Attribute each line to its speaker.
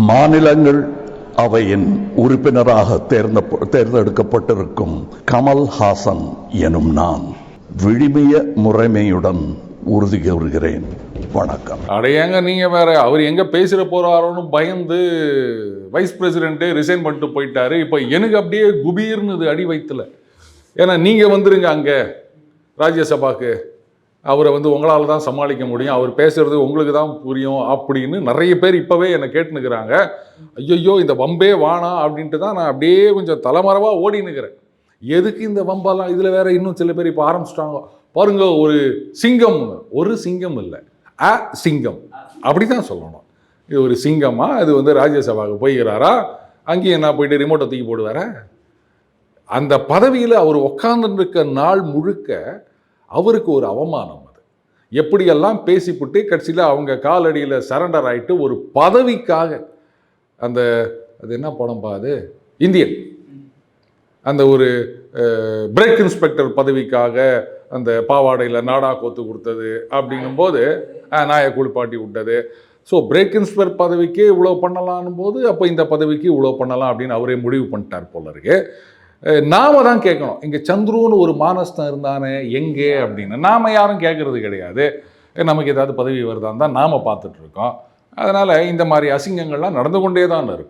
Speaker 1: மாநிலங்கள் அவையின் உறுப்பினராக தேர்ந்தெடுக்கப்பட்டிருக்கும் கமல்ஹாசன் எனும் நான் விழுமிய முறைமையுடன் உறுதி கூறுகிறேன். வணக்கம்.
Speaker 2: அடையாங்க நீங்க வேற, அவர் எங்க பேசுற போறாரோன்னு பயந்து வைஸ் பிரசிடென்ட்டே ரிசைன் பண்ணிட்டு போயிட்டாரு. இப்போ எனக்கு அப்படியே குபீர்னு அடி வைத்துல. ஏன்னா நீங்க வந்துருங்க அங்க ராஜ்யசபாக்கு, அவரை உங்களால் தான் சமாளிக்க முடியும், அவர் பேசுறது உங்களுக்கு தான் புரியும் அப்படின்னு நிறைய பேர் இப்போவே என்னை கேட்டுனுக்கிறாங்க. ஐயோ இந்த வம்பே வானா அப்படின்ட்டு தான் நான் அப்படியே கொஞ்சம் தலைமறைவாக ஓடினுக்கிறேன். எதுக்கு இந்த வம்பெல்லாம்? இதில் வேற இன்னும் சில பேர் இப்போ ஆரம்பிச்சிட்டாங்க பாருங்க. ஒரு சிங்கம் இல்லை, சிங்கம் அப்படி தான் சொல்லணும். இது ஒரு சிங்கமா? இது ராஜ்யசபாவுக்கு போய்கிறாரா? அங்கேயும் என்ன போயிட்டு ரிமோட்டை தூக்கி போடுவார? அந்த பதவியில் அவர் உட்கார்ந்துருக்க நாள் முழுக்க அவருக்கு ஒரு அவமானம். அது எப்படியெல்லாம் பேசிவிட்டு கடைசியில் அவங்க காலடியில் சரண்டர் ஆகிட்டு ஒரு பதவிக்காக, அது என்ன படம்பா அது, இந்தியன், அந்த ஒரு பிரேக் இன்ஸ்பெக்டர் பதவிக்காக அந்த பாவாடையில் நாடா கோத்து கொடுத்தது அப்படின்னும் போது நாயை குளிப்பாட்டி விட்டது. ஸோ பிரேக் இன்ஸ்பெக்டர் பதவிக்கே இவ்வளோ பண்ணலான்னும் போது அப்போ இந்த பதவிக்கு இவ்வளோ பண்ணலாம் அப்படின்னு அவரே முடிவு பண்ணிட்டார் போல இருக்கு. நாம தான் கேட்கணும், இங்கே சந்துருன்னு ஒரு மானஸ்தன் இருந்தானே எங்கே அப்படின்னு. நாம் யாரும் கேட்கறது கிடையாது. நமக்கு ஏதாவது பதவி வருதான்னு தான் நாம் பார்த்துட்ருக்கோம். அதனால் இந்த மாதிரி அசிங்கங்கள்லாம் நடந்து கொண்டே தான் இருக்கும்.